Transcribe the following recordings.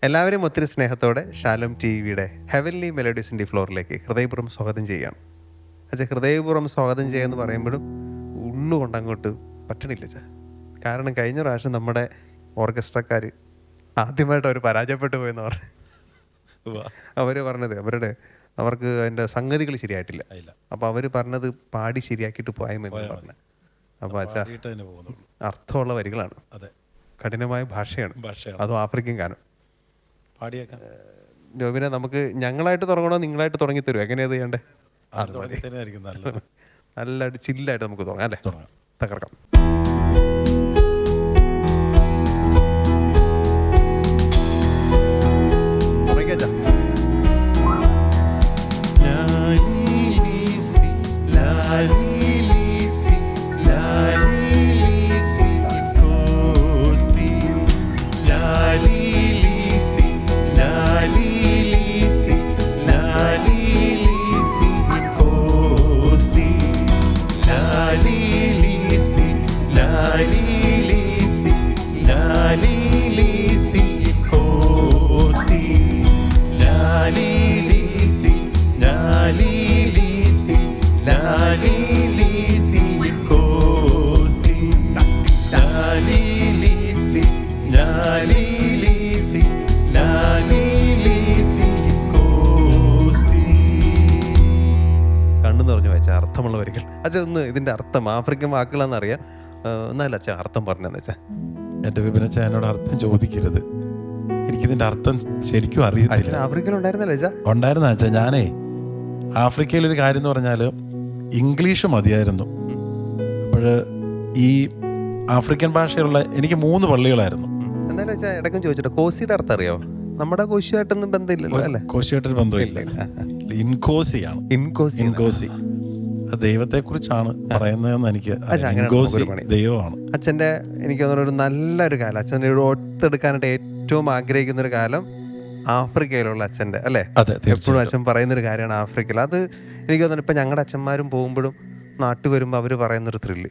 എല്ലാവരെയും ഒത്തിരി സ്നേഹത്തോടെ ഷാലോം ടി വിയുടെ ഹെവൻലി മെലഡീസിൻ്റെ ഫ്ലോറിലേക്ക് ഹൃദയപൂർവ്വം സ്വാഗതം ചെയ്യുകയാണ്. അച്ഛാ, ഹൃദയപൂർവ്വം സ്വാഗതം ചെയ്യാന്ന് പറയുമ്പോഴും ഉള്ളുകൊണ്ട് അങ്ങോട്ട് പറ്റണില്ല അച്ഛാ. കാരണം കഴിഞ്ഞ പ്രാവശ്യം നമ്മുടെ ഓർക്കസ്ട്രക്കാർ ആദ്യമായിട്ട് അവർ പരാജയപ്പെട്ടു പോയെന്ന് പറഞ്ഞു. അവർ പറഞ്ഞത് അവർക്ക് അതിൻ്റെ സംഗതികൾ ശരിയായിട്ടില്ല. അപ്പോൾ അവർ പറഞ്ഞത് പാടി ശരിയാക്കിയിട്ട് പോയാമെന്ന് പറഞ്ഞു. അപ്പോൾ അച്ഛാ, അർത്ഥമുള്ള വരികളാണ്, കഠിനമായ ഭാഷയാണ്, അതും ആഫ്രിക്കൻ ഗാനം. ജോബിനെ നമുക്ക് ഞങ്ങളായിട്ട് തുടങ്ങണോ നിങ്ങളായിട്ട് തുടങ്ങി തരുമോ? എങ്ങനെയത് ചെയ്യണ്ടേ? നല്ലതായിട്ട് ചില്ലായിട്ട് നമുക്ക് തുടങ്ങാം അല്ലേ? തകർക്കാം. അർത്ഥമുള്ള വരികൾ അച്ഛാ, ഒന്ന് ഇതിന്റെ അർത്ഥം ആഫ്രിക്കൻ വാക്കുകളാണെന്നറിയാം, എന്നല്ല അച്ഛാ അർത്ഥം പറഞ്ഞെന്ന് വെച്ചാ. എന്റെ വിപിനച്ച എന്നോട് അർത്ഥം ചോദിക്കരുത്, എനിക്കിതിന്റെ അർത്ഥം ശരിക്കും അറിയത്തില്ല. ആഫ്രിക്കയിൽ ഉണ്ടായിരുന്നല്ലേ അച്ഛാ? ഉണ്ടായിരുന്ന അച്ഛാ, ഞാനേ ആഫ്രിക്കയിലൊരു കാര്യം എന്ന് പറഞ്ഞാൽ ഇംഗ്ലീഷ് മതിയായിരുന്നു. അപ്പോഴ് ഈ ആഫ്രിക്കൻ ഭാഷയുള്ള എനിക്ക് 3 പള്ളികളായിരുന്നു. എന്തായാലും വെച്ചാൽ ഇടയ്ക്കും ചോദിച്ചിട്ട് കോസിയുടെ അർത്ഥം അറിയാമോ? നമ്മുടെ കോശിയായിട്ടൊന്നും ബന്ധമില്ലല്ലോ അല്ലേ? കോശിയായിട്ടൊരു ബന്ധമില്ല. ഇൻകോസിയാണ്. ഇൻകോസി ദൈവത്തെ കുറിച്ചാണ് പറയുന്നതെന്ന് എനിക്ക്. ദൈവമാണ് അച്ഛൻ്റെ എനിക്ക് തോന്നുന്ന ഒരു നല്ലൊരു കാലം, അച്ഛൻ്റെ ഒത്തെടുക്കാനായിട്ട് ഏറ്റവും ആഗ്രഹിക്കുന്ന ഒരു കാലം ആഫ്രിക്കയിലുള്ള അച്ഛൻ്റെ അല്ലേ? എപ്പോഴും അച്ഛൻ പറയുന്നൊരു കാര്യമാണ് ആഫ്രിക്കയിൽ. അത് എനിക്ക് തോന്നുന്നു ഇപ്പം ഞങ്ങളുടെ അച്ഛന്മാരും പോകുമ്പോഴും നാട്ടിൽ വരുമ്പോൾ അവർ പറയുന്നൊരു ത്രില്ല്.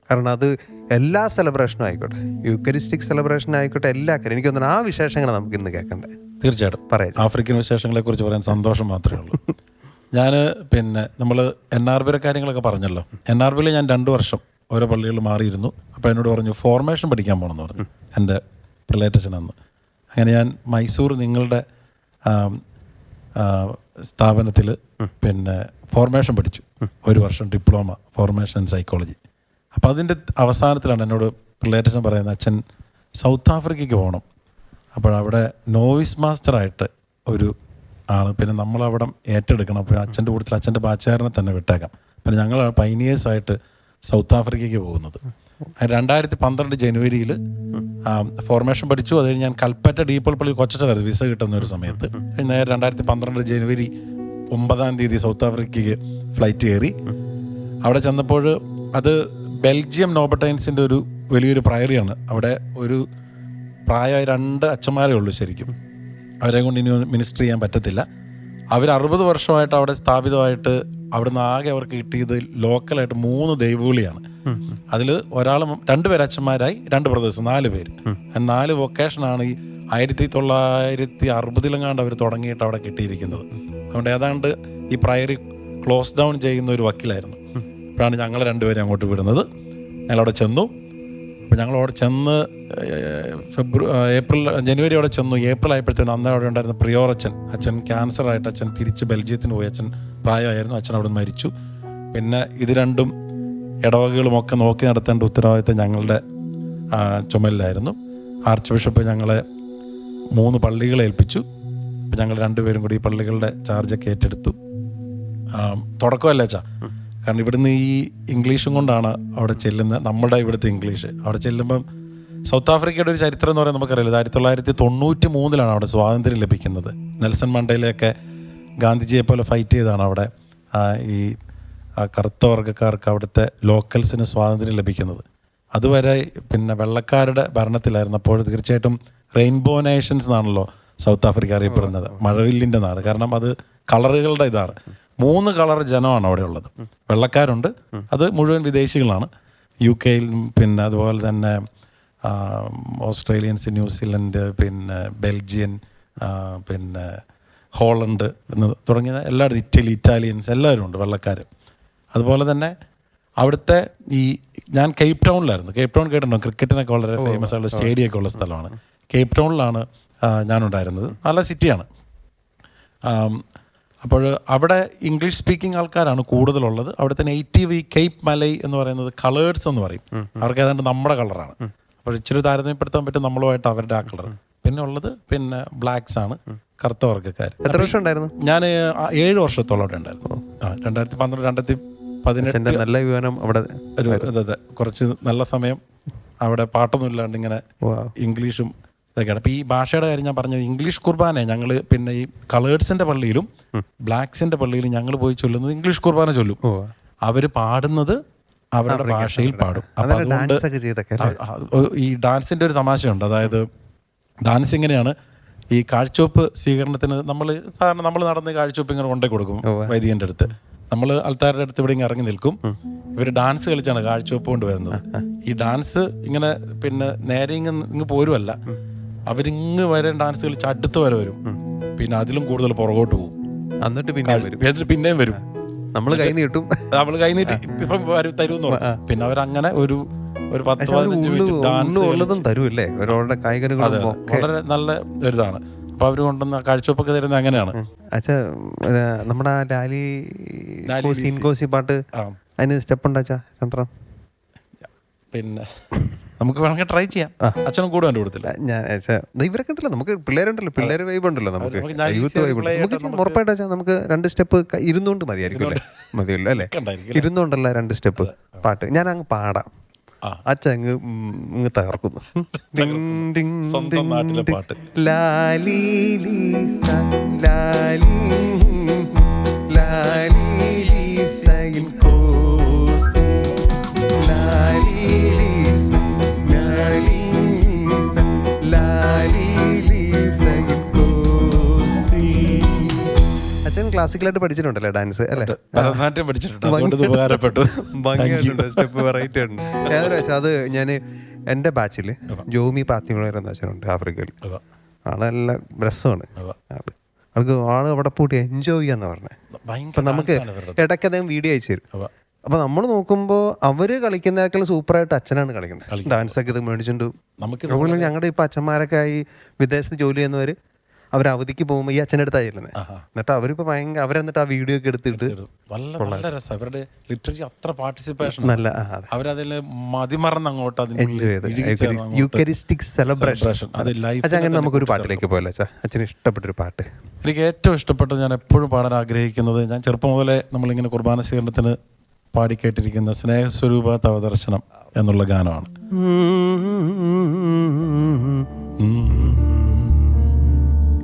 കാരണം അത് എല്ലാ സെലിബ്രേഷനും ആയിക്കോട്ടെ, യൂക്കറിസ്റ്റിക് സെലിബ്രേഷൻ ആയിക്കോട്ടെ, എല്ലാ കാര്യം എനിക്ക് തോന്നുന്നു ആ വിശേഷങ്ങൾ നമുക്ക് ഇന്ന് കേൾക്കണ്ടേ. തീർച്ചയായിട്ടും പറയാം. ആഫ്രിക്കൻ വിശേഷങ്ങളെ കുറിച്ച് പറയാൻ സന്തോഷം മാത്രമേ ഉള്ളൂ. ഞാൻ നമ്മൾ NRBയുടെ കാര്യങ്ങളൊക്കെ പറഞ്ഞല്ലോ. NRBയിൽ ഞാൻ 2 വർഷം ഓരോ പള്ളികളിൽ മാറിയിരുന്നു. അപ്പോൾ എന്നോട് പറഞ്ഞു ഫോർമേഷൻ പഠിക്കാൻ പോകണമെന്ന് പറഞ്ഞു എൻ്റെ റിലേറ്റീവ്സിനന്ന്. അങ്ങനെ ഞാൻ മൈസൂർ നിങ്ങളുടെ സ്ഥാപനത്തിൽ ഫോർമേഷൻ പഠിച്ചു. 1 വർഷം ഡിപ്ലോമ ഫോർമേഷൻ ആൻഡ് സൈക്കോളജി. അപ്പോൾ അതിൻ്റെ അവസാനത്തിലാണ് എന്നോട് റിലേറ്റീവ്സ് പറയുന്നത് അച്ഛൻ സൗത്ത് ആഫ്രിക്കയ്ക്ക് പോകണം. അപ്പോഴവിടെ നോവിസ് മാസ്റ്ററായിട്ട് ഒരു ആണ്, പിന്നെ നമ്മളവിടെ ഏറ്റെടുക്കണം. അപ്പോൾ അച്ഛൻ്റെ കൂട്ടത്തിൽ അച്ഛൻ്റെ ബാച്ചുകാരനെ തന്നെ വിട്ടേക്കാം. പിന്നെ ഞങ്ങൾ പൈനിയേഴ്സായിട്ട് സൗത്ത് ആഫ്രിക്കയ്ക്ക് പോകുന്നത്. 2012 ജനുവരിയിൽ ഫോർമേഷൻ പഠിച്ചു. അത് കഴിഞ്ഞ് ഞാൻ കൽപ്പറ്റ ഡീപ്പോൾ പള്ളി കൊച്ചലായിരുന്നു വിസ കിട്ടുന്ന ഒരു സമയത്ത്. നേരെ 2012 ജനുവരി 9-ാം തീയതി സൗത്ത് ആഫ്രിക്കയ്ക്ക് ഫ്ലൈറ്റ് കയറി. അവിടെ ചെന്നപ്പോൾ അത് ബെൽജിയം നോബർട്ടൈൻസിൻ്റെ ഒരു വലിയൊരു പ്രയറിയാണ്. അവിടെ ഒരു പ്രായമായ 2 അച്ഛന്മാരേ ഉള്ളൂ ശരിക്കും. അവരെ കൊണ്ട് ഇനി മിനിസ്റ്റർ ചെയ്യാൻ പറ്റത്തില്ല. അവർ 60 വർഷമായിട്ട് അവിടെ സ്ഥാപിതമായിട്ട് അവിടുന്ന് ആകെ അവർക്ക് കിട്ടിയത് ലോക്കലായിട്ട് 3 ദൈവവിളിയാണ്. അതിൽ 2 പേര് അച്ഛന്മാരായി, 2 ബ്രദേഴ്സ്, 4 പേര്. 4 വൊക്കേഷനാണ് ഈ 1960 അവർ തുടങ്ങിയിട്ട് അവിടെ കിട്ടിയിരിക്കുന്നത്. അതുകൊണ്ട് ഏതാണ്ട് ഈ പ്രയറി ക്ലോസ് ഡൗൺ ചെയ്യുന്ന ഒരു വക്കീലായിരുന്നു. അപ്പോഴാണ് ഞങ്ങൾ 2 പേരെ അങ്ങോട്ട് വിടുന്നത്. ഞങ്ങളവിടെ ചെന്നു. അപ്പോൾ ഞങ്ങളവിടെ ചെന്ന് ജനുവരി അവിടെ ചെന്നു. ഏപ്രിൽ ആയപ്പോഴത്തേനും അന്ന് അവിടെ ഉണ്ടായിരുന്ന പ്രിയോർ അച്ഛൻ ക്യാൻസറായിട്ട് അച്ഛൻ തിരിച്ച് ബെൽജിയത്തിന് പോയി. അച്ഛൻ പ്രായമായിരുന്നു. അച്ഛൻ അവിടെ മരിച്ചു. പിന്നെ ഇത് 2 ഇടവകകളുമൊക്കെ നോക്കി നടത്തേണ്ട ഉത്തരവാദിത്തം ഞങ്ങളുടെ ചുമലിലായിരുന്നു. ആർച്ച് ബിഷപ്പ് ഞങ്ങളെ 3 പള്ളികളെ ഏൽപ്പിച്ചു. അപ്പോൾ ഞങ്ങൾ 2 പേരും കൂടി ഈ പള്ളികളുടെ ചാർജൊക്കെ ഏറ്റെടുത്തു. തുടക്കമല്ല അച്ഛാ, കാരണം ഇവിടുന്ന് ഈ ഇംഗ്ലീഷും കൊണ്ടാണ് അവിടെ ചെല്ലുന്നത്. നമ്മുടെ ഇവിടുത്തെ ഇംഗ്ലീഷ് അവിടെ ചെല്ലുമ്പം സൗത്ത് ആഫ്രിക്കയുടെ ഒരു ചരിത്രം എന്ന് പറയുന്നത് നമുക്കറിയില്ല. 1993 അവിടെ സ്വാതന്ത്ര്യം ലഭിക്കുന്നത്. നെൽസൺ മണ്ടേലയൊക്കെ ഗാന്ധിജിയെ പോലെ ഫൈറ്റ് ചെയ്താണ് അവിടെ ഈ കറുത്ത വർഗ്ഗക്കാർക്ക് അവിടുത്തെ ലോക്കൽസിന് സ്വാതന്ത്ര്യം ലഭിക്കുന്നത്. അതുവരെ പിന്നെ വെള്ളക്കാരുടെ ഭരണത്തിലായിരുന്നു. അപ്പോൾ തീർച്ചയായിട്ടും റെയിൻബോ നേഷൻസ് എന്നാണല്ലോ സൗത്ത് ആഫ്രിക്ക അറിയപ്പെടുന്നത്, മഴവില്ലിൻ്റെ നാട്. കാരണം അത് കളറുകളുടെ ഇതാണ്. 3 കളർ ജനമാണ് അവിടെ ഉള്ളത്. വെള്ളക്കാരുണ്ട്, അത് മുഴുവൻ വിദേശികളാണ്. UK പിന്നെ അതുപോലെ തന്നെ ഓസ്ട്രേലിയൻസ്, ന്യൂസിലൻഡ്, പിന്നെ ബെൽജിയൻ, പിന്നെ ഹോളണ്ട് എന്ന് തുടങ്ങിയ എല്ലായിടത്തും ഇറ്റാലിയൻസ് എല്ലാവരും ഉണ്ട്, വെള്ളക്കാർ. അതുപോലെ തന്നെ അവിടുത്തെ ഞാൻ കേപ്പ് ടൗണിലായിരുന്നു. കേപ്പ് ടൗൺ കേട്ടിട്ടുണ്ടോ? ക്രിക്കറ്റിനൊക്കെ വളരെ ഫേമസ് ആയിട്ടുള്ള സ്റ്റേഡിയമൊക്കെ ഉള്ള സ്ഥലമാണ്. കേപ്പ് ടൗണിലാണ് ഞാനുണ്ടായിരുന്നത്. നല്ല സിറ്റിയാണ്. അപ്പോൾ അവിടെ ഇംഗ്ലീഷ് സ്പീക്കിംഗ് ആൾക്കാരാണ് കൂടുതലുള്ളത്. അവിടുത്തെ നേറ്റീവ് ഈ കേപ്പ് മലൈ എന്ന് പറയുന്നത് കളേഴ്സ് എന്ന് പറയും. അവർക്ക് ഏതാണ്ട് നമ്മുടെ കളറാണ്. അപ്പോൾ ഇച്ചിരി താരതമ്യപ്പെടുത്താൻ പറ്റും നമ്മളുമായിട്ട് അവരുടെ ആ കളർ. പിന്നെ ഉള്ളത് പിന്നെ ബ്ലാക്സ് ആണ്, കറുത്ത വർഗ്ഗക്കാർ. എത്ര വർഷം ഉണ്ടായിരുന്നു? ഞാൻ 7 വർഷത്തോളം അവിടെ ഉണ്ടായിരുന്നു. 2012 2018 നല്ല വിവരം അവിടെ അതെ കുറച്ച് നല്ല സമയം അവിടെ പാട്ടൊന്നും ഇല്ലാണ്ട് ഇങ്ങനെ ഇംഗ്ലീഷും ഇതൊക്കെയാണ്. അപ്പോൾ ഈ ഭാഷയുടെ കാര്യം ഞാൻ പറഞ്ഞത്, ഇംഗ്ലീഷ് കുർബാന ഞങ്ങൾ പിന്നെ ഈ കളേഴ്സിൻ്റെ പള്ളിയിലും ബ്ലാക്സിൻ്റെ പള്ളിയിലും ഞങ്ങൾ പോയി ചൊല്ലുന്നത് ഇംഗ്ലീഷ് കുർബാന ചൊല്ലും. അവർ പാടുന്നത് അവരുടെ ഭാഷയിൽ പാടും. അപ്പോൾ അതുകൊണ്ട് ഈ ഡാൻസിൻ്റെ ഒരു തമാശയുണ്ട്. അതായത് ഡാൻസ് ഇങ്ങനെയാണ്, ഈ കാഴ്ചവെപ്പ് സ്വീകരണത്തിന് സാധാരണ നമ്മൾ നടന്ന് കാഴ്ചവെപ്പ് ഇങ്ങനെ കൊണ്ടേ കൊടുക്കും വൈദികൻ്റെ അടുത്ത്. നമ്മൾ ആൾക്കാരുടെ അടുത്ത് ഇവിടെ ഇങ്ങനെ ഇറങ്ങി നിൽക്കും. ഇവർ ഡാൻസ് കളിച്ചാണ് കാഴ്ചവെപ്പ് കൊണ്ട് വരുന്നത്. ഈ ഡാൻസ് ഇങ്ങനെ പിന്നെ നേരെ ഇങ്ങ് പോരുമല്ല, അവരിങ്ങ് വരെ ഡാൻസ് കളിച്ച് അടുത്ത് വരെ വരും. പിന്നെ അതിലും കൂടുതൽ പുറകോട്ട് പോകും. എന്നിട്ട് പിന്നെയും വരും. നമ്മൾ കൈ നീട്ടി ഇപ്പം തരുമെന്ന് പറയും. പിന്നെ അവരങ്ങനെ ഒരു 10-15 മിനിറ്റ് ഡാൻസ് തരുമല്ലേ. വളരെ നല്ല ഒരിതാണ്. അപ്പൊ അവര് കൊണ്ടുവന്ന കാഴ്ചവെപ്പൊക്കെ തരുന്നത് അങ്ങനെയാണ്. അച്ഛാ നമ്മുടെ ലാലി സീൻകോസി പാട്ട് അതിന് സ്റ്റെപ്പ് ഉണ്ടാച്ചാ കണ്ടോ? പിന്നെ നമുക്ക് വേണമെങ്കിൽ ട്രൈ ചെയ്യാം. അച്ഛനും കൂടെ കണ്ടുകൊടുത്തില്ല. ഇവരൊക്കെ ഉണ്ടല്ലോ, നമുക്ക് പിള്ളേരുണ്ടല്ലോ, പിള്ളേർ വൈബ് ഉണ്ടല്ലോ, നമുക്ക് യൂത്ത് വൈബ് ഉണ്ട്. നമുക്ക് ഉറപ്പായിട്ട് വെച്ചാൽ നമുക്ക് 2 സ്റ്റെപ്പ് ഇരുന്നുകൊണ്ട് മതിയായിരിക്കും അല്ലേ? മതിയല്ലോ അല്ലേ? ഇരുന്നുകൊണ്ടല്ല 2 സ്റ്റെപ്പ് പാട്ട് ഞാൻ അങ്ങ് പാടാം. അച്ഛൻ അങ്ങ് തകർക്കുന്നു. സ്വന്തം നാട്ടിലെ പാട്ട്. ലാലി ലീസ ലാലി ലാലി ലീസയിൻ കോസി ലാലി ലീസ ലാലി ലാലി ലീസയിൻ കോസി. അച്ഛൻ ക്ലാസിക്കലായിട്ട് പഠിച്ചിട്ടുണ്ടല്ലേ ഡാൻസ് അല്ലേ? ഭരതനാട്യം പഠിച്ചിട്ടുണ്ട്, ഉപകാരപ്പെട്ടു. ഭംഗിയായിട്ടുണ്ട്, സ്റ്റെപ്പ് വെറൈറ്റി ഉണ്ട്. ഏതൊരു പക്ഷേ അത് ഞാൻ എൻ്റെ ബാച്ചിൽ ജോമി പാത്തിമുളയെന്ന് വെച്ചിട്ടുണ്ട് ആഫ്രിക്കയിൽ. ആള് നല്ല രസമാണ്. ആള് അവിടെ പോയിട്ട് എൻജോയ് ചെയ്യാന്ന് പറഞ്ഞത്. അപ്പം നമുക്ക് ഇടയ്ക്ക് അദ്ദേഹം വീഡിയോ അയച്ചു തരും. അപ്പൊ നമ്മൾ നോക്കുമ്പോൾ അവര് കളിക്കുന്നതിനേക്കാളും സൂപ്പറായിട്ട് അച്ഛനാണ് കളിക്കുന്നത്. ഡാൻസൊക്കെ ഇത് മേടിച്ചിട്ടുണ്ട്. അതുപോലെ ഞങ്ങളുടെ ഇപ്പൊ അച്ഛന്മാരൊക്കെ ഈ വിദേശത്ത് ജോലി ചെയ്യുന്നവര് അവർ അവധിക്ക് പോകുമ്പോൾ ഈ അച്ഛൻ്റെ അടുത്താ ചെല്ലുന്നത്. എന്നിട്ട് അവരിപ്പോ ഭയങ്കര അവരെന്നിട്ട് ആ വീഡിയോ ഒക്കെ എടുത്തിട്ട് നല്ല രസം. അവരുടെ ലിറ്ററേച്ചർ അത്ര പാർട്ടിസിപ്പേഷൻ നല്ല, അവരതിൽ മതിമറന്ന് അങ്ങോട്ട് എൻജോയ് ചെയ്ത് യൂക്കറിസ്റ്റിക് സെലിബ്രേഷൻ. അച്ഛൻ അങ്ങനെ നമുക്കൊരു പാട്ടിലേക്ക് പോയല്ലോ അച്ഛാ. അച്ഛന് ഇഷ്ടപ്പെട്ടൊരു പാട്ട്? എനിക്ക് ഏറ്റവും ഇഷ്ടപ്പെട്ടത്, ഞാൻ എപ്പോഴും പാടാൻ ആഗ്രഹിക്കുന്നത്, ഞാൻ ചെറുപ്പം മുതലേ നമ്മളിങ്ങനെ കുർബാന സ്വീകരണത്തിന് പാടിക്കേട്ടിരിക്കുന്ന സ്നേഹസ്വരൂപ തവ ദർശനം എന്നുള്ള ഗാനമാണ്.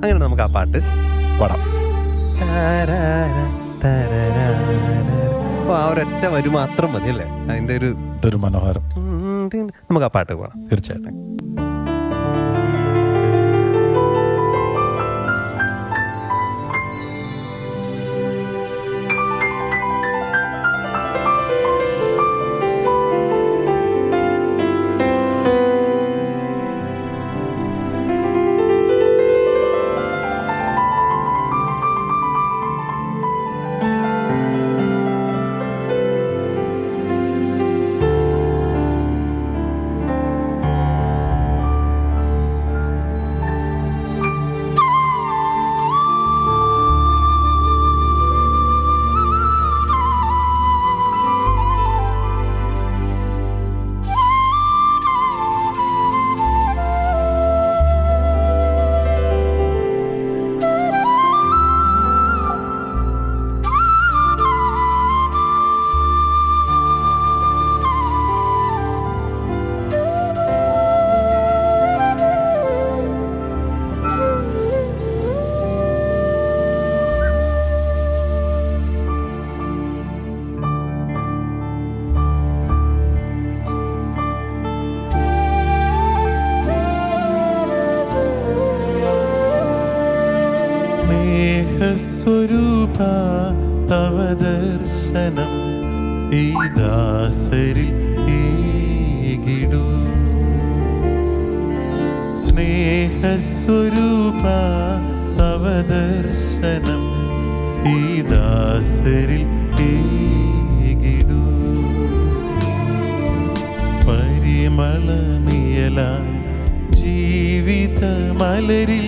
അങ്ങനെ നമുക്ക് ആ പാട്ട് പാടാം. ആ ഒരൊറ്റ വരി മാത്രം മതി അല്ലേ അതിൻ്റെ ഒരു മനോഹരം. നമുക്ക് ആ പാട്ട് പാടാം തീർച്ചയായിട്ടും. സ്വരൂപ തവ ദർശനം ഈ ദാസരിൽ ഏകിടൂ. സ്നേഹസ്വരൂപ മലരിൽ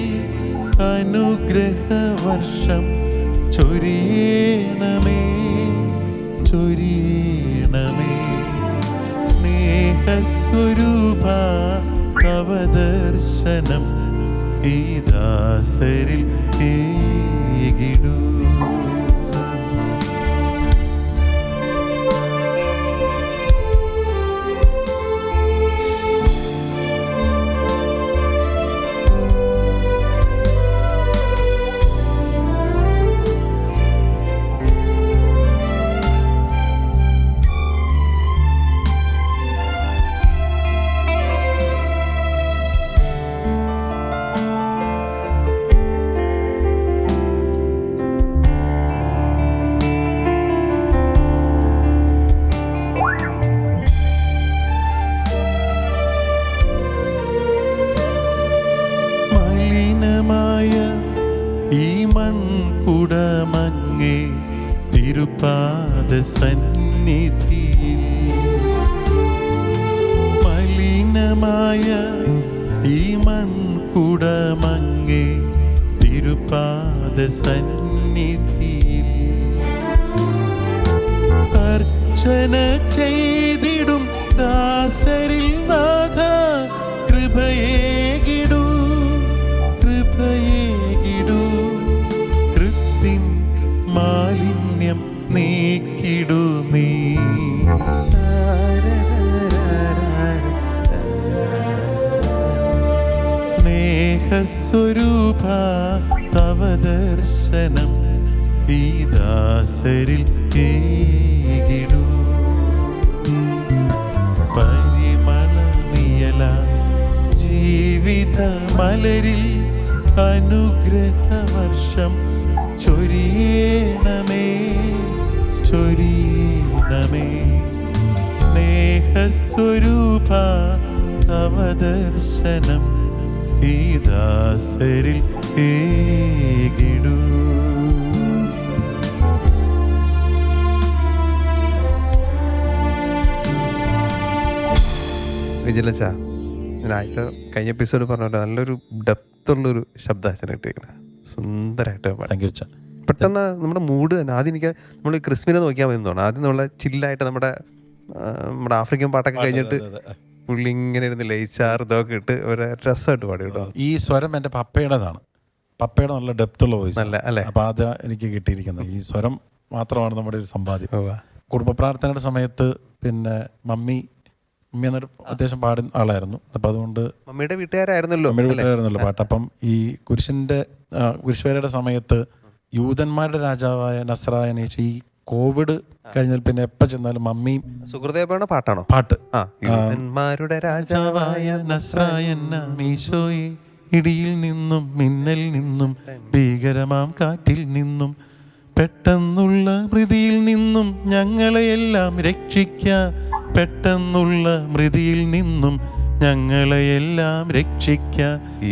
അനുഗ്രഹവർഷം ചൊരിയണമേ ചൊരിയണമേ. സ്നേഹസ്വരൂപ തവ ദർശനം ഈ ദാസരിൽ ഏകിടൂ. ഈ മൺകുടമങ്ങേ തിരുപാദ സന്നിധിയിൽ, മലിനമായ ഈ മൺകുടമങ്ങേ തിരുപാദ സന്നിധിയിൽ അർച്ചന ചെയ്തിടും ദാസരിൽ നാഥ കൃപയേകിടൂ കൃപയേകിടൂ. കൃത്തിൻ മാലിന്യം നീക്കിടൂ നീ. സ്നേഹസ്വരൂപ തവ ദർശനം ഈ ദാസരിൽ ഏകിടൂ. പരിമളമിയല ജീവിത മലരിൽ അനുഗ്രഹവർഷം ചൊരിയണമേ ചൊരിയണമേ. സ്നേഹസ്വരൂപ തവ ദർശനം ഈ ദാസരിൽ ഏകിടൂ. വിജിലച്ച, ഞാൻ ആദ്യത്തെ കഴിഞ്ഞ എപ്പിസോഡ് പറഞ്ഞല്ലോ, നല്ലൊരു ഡെപ്തുള്ളൊരു ശബ്ദം അച്ഛനെ കിട്ടിയിരിക്കണം. സുന്ദരമായിട്ട് താങ്ക് യു അച്ഛാ. പെട്ടെന്ന് നമ്മുടെ മൂഡ് തന്നെ ആദ്യം എനിക്ക് നമ്മൾ ക്രിസ്മിനെ നോക്കിയാൽ മതി തോന്നുന്നു. ആദ്യം നമ്മളെ ചില്ലായിട്ട് നമ്മുടെ ആഫ്രിക്കൻ പാട്ടൊക്കെ കഴിഞ്ഞിട്ട് പുള്ളി ഇങ്ങനെ ഇരുന്ന് ലയിച്ചാർ ഇതൊക്കെ ഇട്ട് ഒരു രസമായിട്ട് പാടി കേട്ടോ. ഈ സ്വരം എൻ്റെ പപ്പയുടേതാണ്. പപ്പയുടെ നല്ല ഡെപ്തുള്ള വോയിസ് നല്ല അല്ലേ. അപ്പോൾ അത് എനിക്ക് കിട്ടിയിരിക്കുന്നത് ഈ സ്വരം മാത്രമാണ് നമ്മുടെ ഒരു സമ്പാദ്യം. കുടുംബ പ്രാർത്ഥനയുടെ സമയത്ത് പിന്നെ മമ്മി എന്നൊരു അത്യാവശ്യം പാടുന്ന ആളായിരുന്നു. അപ്പം അതുകൊണ്ട് മമ്മിയുടെ വീട്ടുകാരായിരുന്നല്ലോ പാട്ട്. അപ്പം ഈ കുരിശുവേലയുടെ സമയത്ത് യൂതന്മാരുടെ രാജാവായ നസ്രായനേശു ഈ കോവിഡ് കഴിഞ്ഞാൽ പിന്നെ എപ്പോൾ ചെന്നാലും മമ്മിയും സുഹൃദേവയുടെ പാട്ടാണോ പാട്ട് യൂതന്മാരുടെ രാജാവായ ഈശോയെ, ഇടിയിൽ നിന്നും മിന്നൽ നിന്നും ഭീകരമാം കാറ്റിൽ നിന്നും പെട്ടെന്നുള്ള മൃതിയിൽ നിന്നും ഞങ്ങളെയെല്ലാം രക്ഷിക്ക. പെട്ടെന്നുള്ള മൃതിയിൽ നിന്നും ഞങ്ങളെയെല്ലാം രക്ഷിക്ക.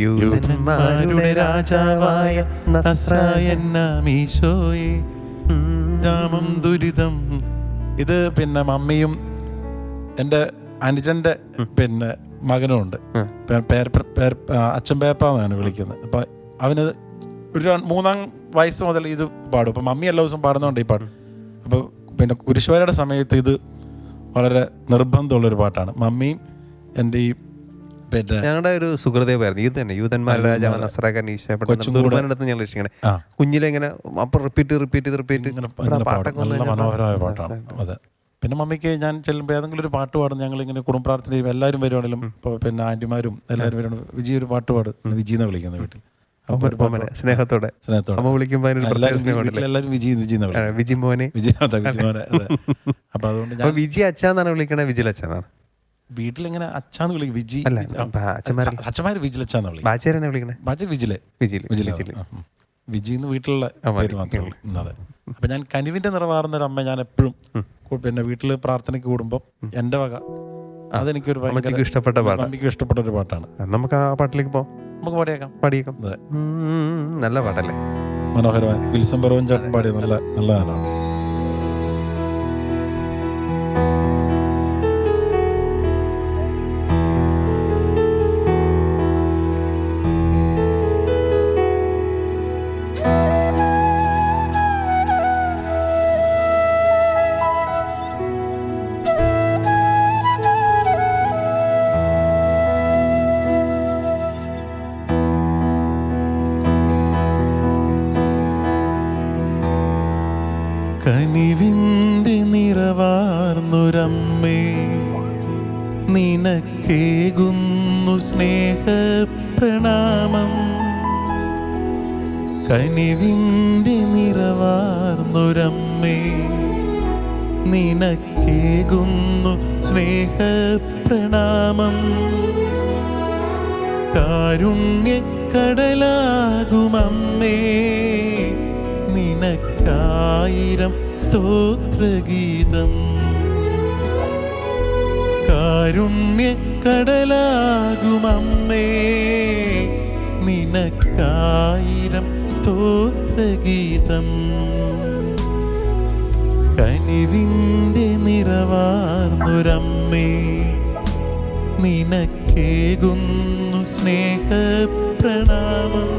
യൂതന്മാരുടെ രാജാവായ നസ്രായനീശോയെ, ജാമം ദുരിതം. ഇത് പിന്നെ മമ്മിയും എൻ്റെ അനുജൻ്റെ പിന്നെ മകനുമുണ്ട്. അച്ഛൻ പേപ്പാന്നാണ് വിളിക്കുന്നത്. അപ്പം അവന് ഒരു 3-ാം വയസ്സ് മുതൽ ഇത് പാടും. അപ്പം മമ്മി എല്ലാ ദിവസവും പാടുന്നതുകൊണ്ട് ഈ പാട്ട്. അപ്പോൾ പിന്നെ കുരിശുവേലയുടെ സമയത്ത് ഇത് വളരെ നിർബന്ധമുള്ളൊരു പാട്ടാണ്. മമ്മിയും എൻ്റെ ഈ പിന്നെ ഞങ്ങളുടെ ഒരു സുഹൃദേവായിരുന്നു ഇത് തന്നെ, യൂതന്മാരുടെ രാജാവ് നസ്രായനീശോടുത്ത് ഞങ്ങൾ രക്ഷിക്കണേ. കുഞ്ഞിലെ ഇങ്ങനെ അപ്പം റിപ്പീറ്റ് നല്ല മനോഹരമായ പാട്ടാണ് അതെ. പിന്നെ മമ്മിക്ക് ഞാൻ ചെല്ലുമ്പോൾ ഏതെങ്കിലും ഒരു പാട്ട് പാടും. ഞങ്ങളിങ്ങനെ കുടുംബ പ്രാർത്ഥനയും എല്ലാവരും വരുവാണെങ്കിലും ഇപ്പോൾ പിന്നെ ആൻറ്റിമാരും എല്ലാവരും വരുവാണ്. വിജി ഒരു പാട്ട് പാടും. വിജി എന്ന് വിളിക്കുന്നത് വീട്ടിൽ സ്നേഹത്തോടെ എല്ലാവരും വിജി മോനെ. അപ്പൊ അതുകൊണ്ട് വിജി അച്ഛനാണ് വിളിക്കണേ, വിജിൽ അച്ഛനാണ് വീട്ടിലിങ്ങനെ അച്ഛാന്ന് വിളിക്കും. വിജി അച്ഛന്മാര് വിജിലച്ചാന്ന് വിളിക്കും. ബാച്ചേരനെ വിളിക്കണേ ബാച്ചർ വിജിലെ വിജിന്ന് വീട്ടിലുള്ള പേര് മാത്രമേ ഉള്ളൂ. അതെ. അപ്പൊ ഞാൻ കനിവിന്റെ നിറവാർന്ന ഒരു അമ്മ ഞാൻ എപ്പോഴും പിന്നെ വീട്ടില് പ്രാർത്ഥനയ്ക്ക് കൂടുമ്പോൾ എൻ്റെ വക അതെനിക്കൊരു ഇഷ്ടപ്പെട്ട പാട്ട്, അമ്മയ്ക്ക് ഇഷ്ടപ്പെട്ട ഒരു പാട്ടാണ്. നമുക്ക് ആ പാട്ടിലേക്ക് പോകാം, നമുക്ക് പാടിയേക്കാം. നല്ല പാട്ടല്ലേ, മനോഹരമായ വിൽസം ബറോൻ ചേട്ടൻ പാടിയ നല്ല നല്ല ഗാനമാണ്. കനിവിൻ്റെ നിറവാർന്നൊരമ്മേ, നിനക്കേകുന്നു സ്നേഹപ്രണാമം. കനിവിൻ്റെ നിറവാർന്നൊരമ്മേ, നിനക്കേകുന്നു സ്നേഹപ്രണാമം. കാരുണ്യക്കടലാകുമമ്മേ, നിനക്കായിരം സ്തോത്രഗീതം. കാരുണ്യക്കടലാകുമമ്മേ, നിനക്കായിരം സ്തോത്രഗീതം. കനിവിൻ്റെ നിറവാർന്നൊരമ്മേ, നിനക്കേകുന്നു സ്നേഹപ്രണാമം.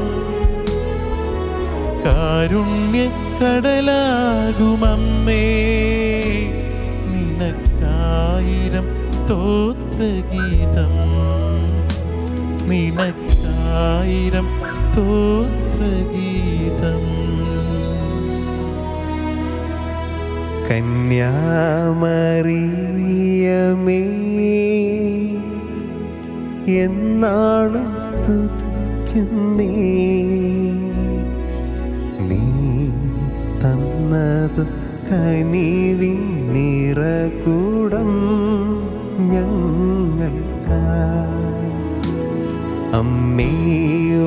കാരുണ്യക്കടലാകുമമ്മേ, നിനക്കായിരം സ്തോത്രഗീതം. നിനക്കായിരം സ്തോത്രഗീതം. കന്യാമറിയമേ, എന്നാളും സ്തുതിക്കുന്നേ, നീ തന്നതു കനിവിൻ നിറകൂടം ഞങ്ങൾക്കായി. അമ്മേ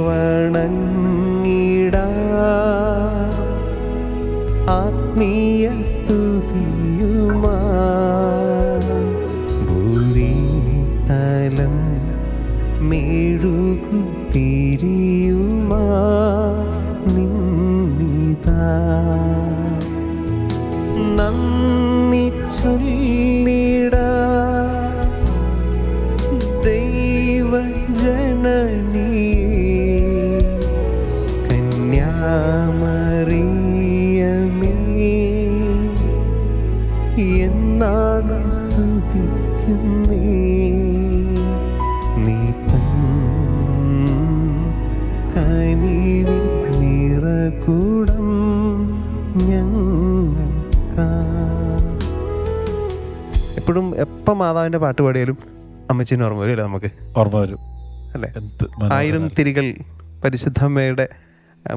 വണങ്ങിടാം ആത്മീയ സ്തുതിയുമാ, ഭൂരിതലം മെഴുകു തിരിയുമാ നിന്നിതാ. നന്ദി ചൊല്ലിടാം ദൈവജനനീ, കന്യാമറിയമേ, എന്നാണ് സ്തുതിക്കുന്നേ, നീ കനിവിൻ നിറകൂടം ഞങ്ങൾക്കാ. എപ്പോഴും എപ്പം മാതാവിൻ്റെ പാട്ട് പാടിയാലും അമ്മച്ചിന് ഓർമ്മ വരും അല്ലേ നമുക്ക്? ഓർമ്മ വരും അല്ലേ? എന്ത് 1000 തിരികൾ പരിശുദ്ധമ്മയുടെ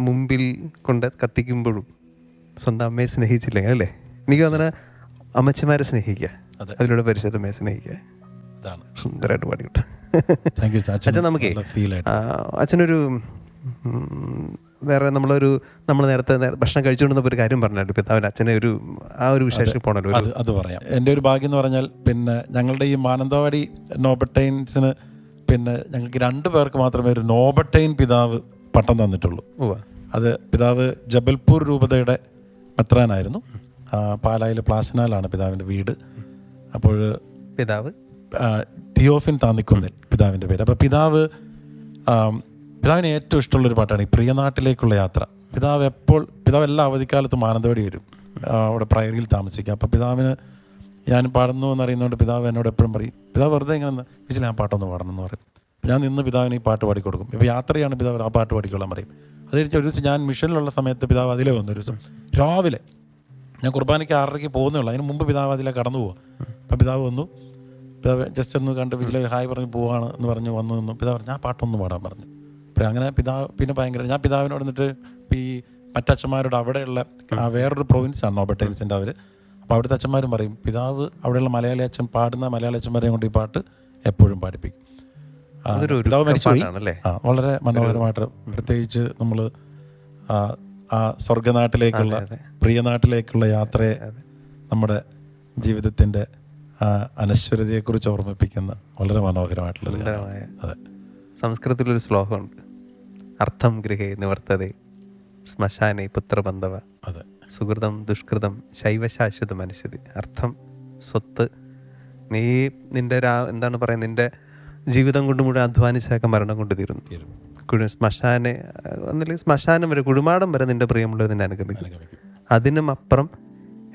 മുമ്പിൽ കൊണ്ട് കത്തിക്കുമ്പോഴും സ്വന്തം അമ്മയെ സ്നേഹിച്ചില്ലെങ്കിൽ അല്ലേ? എനിക്ക് തോന്നുന്ന അമ്മച്ചിമാരെ സ്നേഹിക്കുക, അതിലൂടെ പരിശുദ്ധമ്മയെ സ്നേഹിക്കുക. അതാണ് സുന്ദരമായിട്ട് പാടിയിട്ട്. താങ്ക് യു അച്ഛൻ നമുക്ക് ഫീൽ ആയിട്ട്. അച്ഛനൊരു വേറെ നമ്മൾ നേരത്തെ ഭക്ഷണം കഴിച്ചുകൊണ്ടിരുന്നപ്പോൾ ഒരു കാര്യം പറഞ്ഞാൽ പിതാവിന് അച്ഛനെ ആ ഒരു വിശേഷം പോണല്ലോ. അത് പറയാം. എൻ്റെ ഒരു ഭാഗ്യം എന്ന് പറഞ്ഞാൽ, പിന്നെ ഞങ്ങളുടെ ഈ മാനന്തവാടി നോബർട്ടൈൻസിന് പിന്നെ ഞങ്ങൾക്ക് 2 പേർക്ക് മാത്രമേ ഒരു നോബർട്ടൈൻ പിതാവ് പട്ടം തന്നിട്ടുള്ളൂ. അത് പിതാവ് ജബൽപൂർ രൂപതയുടെ മെത്രാനായിരുന്നു. പാലായിലെ പ്ലാശനാലാണ് പിതാവിൻ്റെ വീട്. അപ്പോൾ തിയോഫിൻ താന്നിക്കുന്നിൽ പിതാവിൻ്റെ പേര്. അപ്പോൾ പിതാവിന് ഏറ്റവും ഇഷ്ടമുള്ളൊരു പാട്ടാണ് ഈ പ്രിയനാട്ടിലേക്കുള്ള യാത്ര. പിതാവ് എല്ലാ അവധിക്കാലത്തും മാനന്തവാടി വരും, അവിടെ പ്രയറിയിൽ താമസിക്കുക. അപ്പോൾ പിതാവിന് ഞാൻ പാടുന്നു എന്നറിയുന്നതുകൊണ്ട് പിതാവ് എന്നോട് എപ്പോഴും പറയും, പിതാവ് വെറുതെ ഇങ്ങനെ വിളിച്ചില്ല ഞാൻ പാട്ടൊന്ന് പാടണം എന്ന് പറയും. അപ്പോൾ ഞാൻ നിന്ന് പിതാവിന് ഈ പാട്ട് പാടിക്കൊടുക്കും. ഇപ്പോൾ യാത്രയാണ് പിതാവ് ആ പാട്ട് പാടിക്കൊള്ളാൻ പറയും. അത് കഴിഞ്ഞ് ഒരു ദിവസം ഞാൻ മിഷനിലുള്ള സമയത്ത് പിതാവ് അതിലേ വന്നു. ഒരു ദിവസം രാവിലെ ഞാൻ കുർബാനയ്ക്ക് 6:30 പോകുന്നുള്ളൂ, അതിന് മുമ്പ് പിതാവ് അതിലെ കടന്നു പോവാം. അപ്പോൾ പിതാവ് വന്നു, പിതാവ് ജസ്റ്റ് ഒന്ന് കണ്ട് വിജിലെ ഹായ് പറഞ്ഞ് പോവാണ് എന്ന് പറഞ്ഞ് വന്നു നിന്നു. പിതാവ് പറഞ്ഞു ഞാൻ പാട്ടൊന്ന് പാടാൻ പറഞ്ഞു. അപ്പോൾ അങ്ങനെ പിതാവ് പിന്നെ ഭയങ്കര ഞാൻ പിതാവിനോട് എന്നിട്ട് ഈ മറ്റച്ഛന്മാരോട് അവിടെയുള്ള വേറൊരു പ്രൊവിൻസാണ് നോബർട്ടൈൻസിൻ്റെ അവർ. അപ്പോൾ അവിടുത്തെ അച്ഛന്മാരും പറയും പിതാവ് അവിടെയുള്ള മലയാളി അച്ഛൻ പാടുന്ന മലയാളി അച്ഛന്മാരെയും കൊണ്ട് ഈ പാട്ട് എപ്പോഴും പാടിപ്പിക്കും. പിതാവ് മരിച്ചുപോയി. വളരെ മനോഹരമായിട്ട്, പ്രത്യേകിച്ച് നമ്മൾ ആ സ്വർഗനാട്ടിലേക്കുള്ള പ്രിയനാട്ടിലേക്കുള്ള യാത്രയെ നമ്മുടെ ജീവിതത്തിൻ്റെ അനശ്വരതയെക്കുറിച്ച് ഓർമ്മിപ്പിക്കുന്ന വളരെ മനോഹരമായിട്ടുള്ളൊരു. അതെ, സംസ്കൃതത്തിലൊരു ശ്ലോകമുണ്ട്, അർത്ഥം ഗൃഹേ നിവർത്തതേ ശ്മശാനെ പുത്രബന്ധവ. അതെ, സുഹൃതം ദുഷ്കൃതം ശൈവശാശ്വത മനസ്സിതി. അർത്ഥം സ്വത്ത്, നീ നിന്റെ എന്താണ് പറയുക, നിന്റെ ജീവിതം കൊണ്ട് മുഴുവൻ അധ്വാനിച്ചൊക്കെ മരണം കൊണ്ട് തീരുന്നു. ശ്മശാനം വരെ, കുഴിമാടം വരെ നിന്റെ പ്രിയമുള്ളവർ നിന്നെ അനുഗമിക്കും. അതിനും അപ്പുറം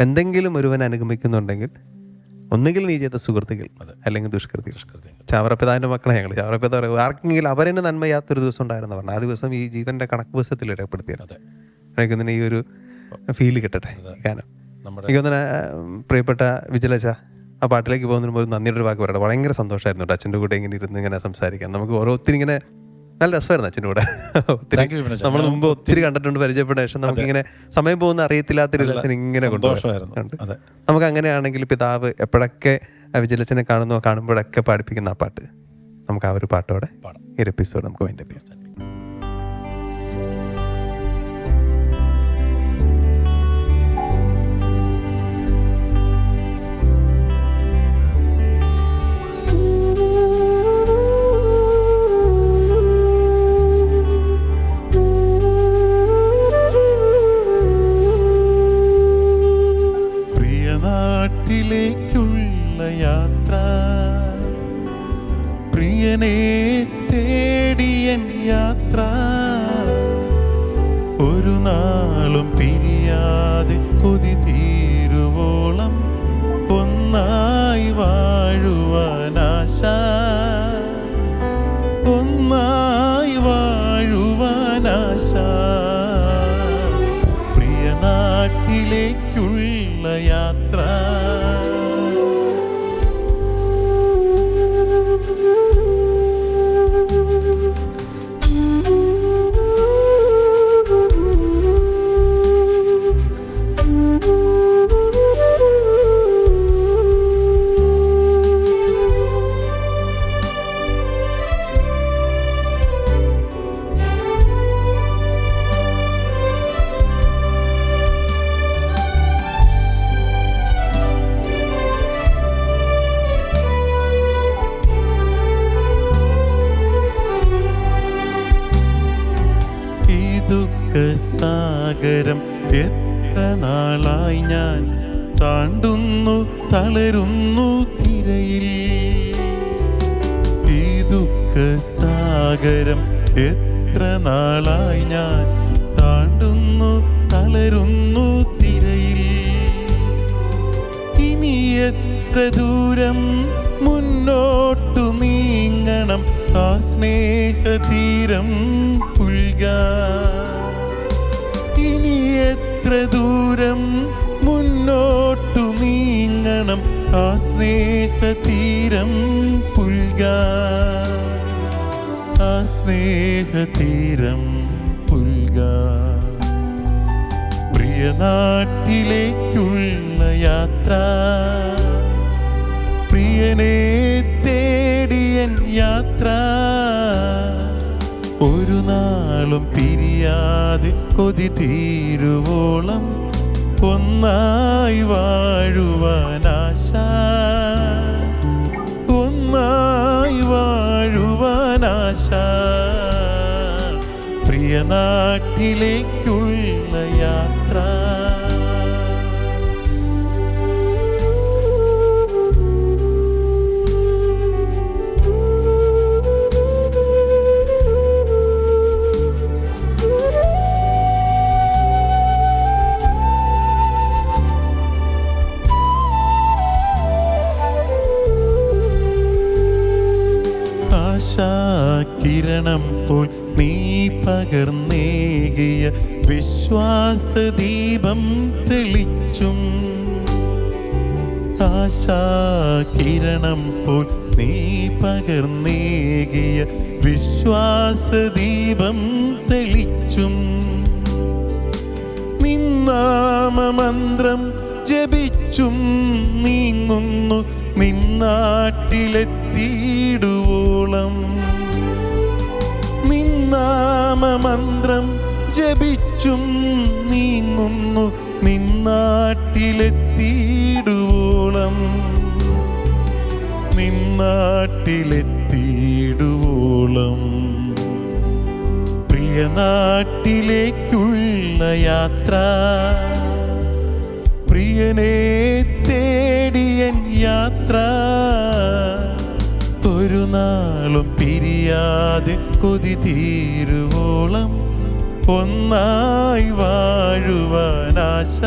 എന്തെങ്കിലും ഒരുവൻ അനുഗമിക്കുന്നുണ്ടെങ്കിൽ ഒന്നുകിൽ നീ ചെയ്ത സുഹൃത്തുക്കൾ അല്ലെങ്കിൽ ദുഷ്കൃതികൾ. ചാവറപ്പിതാവിൻ്റെ മക്കളെ ഞങ്ങൾ ചാവറപ്പിതാവ് ആർക്കെങ്കിലും അവരെന്നെ നന്മയാത്തൊരു ദിവസം ഉണ്ടായിരുന്നു പറഞ്ഞാൽ ആ ദിവസം ഈ ജീവന്റെ കണക്ക് പുസ്തകത്തിൽ രേഖപ്പെടുത്തിയത്. എനിക്കൊന്നിന് ഈ ഒരു ഫീല് കിട്ടട്ടെ ഗാനം. നമ്മുടെ എനിക്ക് തോന്നുന്ന പ്രിയപ്പെട്ട വിജിലച്ച ആ പാട്ടിലേക്ക് പോകുന്നതിന് ഒരു നന്ദിയുടെ ഒരു വാക്ക് പറയട്ടെ. ഭയങ്കര സന്തോഷമായിരുന്നു കേട്ടോ അച്ഛൻ്റെ കൂടെ ഇങ്ങനെ ഇരുന്ന് ഇങ്ങനെ സംസാരിക്കാൻ. നമുക്ക് ഒത്തിരി ഇങ്ങനെ നല്ല രസമായിരുന്നു അച്ഛൻ്റെ കൂടെ. ഒത്തിരി Thank you, വിപിനേഷ്. നമ്മൾ മുമ്പ് ഒത്തിരി കണ്ടിട്ടുണ്ട്, പരിചയപ്പെട്ട ശേഷം നമുക്കിങ്ങനെ സമയം പോകുന്ന അറിയത്തില്ലാത്തൊരു അച്ഛൻ ഇങ്ങനെ സന്തോഷമായിരുന്നു. കൊണ്ടുപോകും. അതെ. നമുക്ക് അങ്ങനെയാണെങ്കിൽ പിതാവ് എപ്പോഴൊക്കെ വിജിലച്ചനെ കാണുമ്പോഴൊക്കെ പാടിപ്പിക്കുന്ന ആ പാട്ട്, നമുക്ക് ആ ഒരു പാട്ടോടെ പാടാം. ഈ ഒരു എപ്പിസോഡ് നമുക്ക് വൈൻഡ് അപ്പ് ചെയ്യാം. നാട്ടിലേക്കുള്ള യാത്ര, പ്രിയനെ തേടിയൻ യാത്ര, ഒരു നാളും പിരിയാതെ കൊതി തീരുവോളം ഒന്നായി വാഴുവാനാശ, ഒന്നായി വാഴുവാനാശ, പ്രിയ നാട്ടിലേക്കുള്ള യാത്ര. സാഗരം എത്ര നാളായി ഞാൻ താണ്ടുന്നു, തളരുന്നു തിരയിൽ. ഈ ദുഃഖ സാഗരം എത്ര നാളായി ഞാൻ താണ്ടുന്നു, തളരുന്നു തിരയിൽ. ഇനി എത്ര ദൂരം മുന്നോട്ടു നീങ്ങണം ആ സ്നേഹതീരം പുൽകാൻ. ഇനി എത്ര ദൂരം മുന്നോട്ടു നീങ്ങണം ആ സ്നേഹതീരം പുൽകാൻ, ആ സ്നേഹതീരം പുൽകാൻ. പ്രിയ നാട്ടിലേക്കുള്ള യാത്ര, പ്രിയനെ തേടിയൻ യാത്ര, ഒരു നാളും പിരിയാതെ കൊതി തീരുവോളം ഒന്നായി വാഴുവാനാശ, ഒന്നായി വാഴുവാനാശ, പ്രിയ നാട്ടിലേക്കുള്ള യാത്ര. കിരണം പോൽ നീ പകർന്നേകിയ വിശ്വാസദീപം തെളിച്ചും, ആശാകിരണം പോൽ നീ പകർന്നേകിയ വിശ്വാസദീപം തെളിച്ചും, നിന്നാമമന്ത്രം ജപിച്ചും നീങ്ങുന്നു നിന്നാട്ടിലെത്തിയിടുവോളം. നിന്നാമമന്ത്രം ജപിച്ചും നീങ്ങുന്നു നിന്നാട്ടിലെത്തിയിടുവോളം, നിന്നാട്ടിലെത്തിയിടുവോളം. പ്രിയ നാട്ടിലേക്കുള്ള യാത്ര, പ്രിയനെ തേടിയൻ യാത്ര, ഒരു നാളും പിരിയാതെ കൊതി തീരുവോളം ഒന്നായി വാഴുവാനാശ.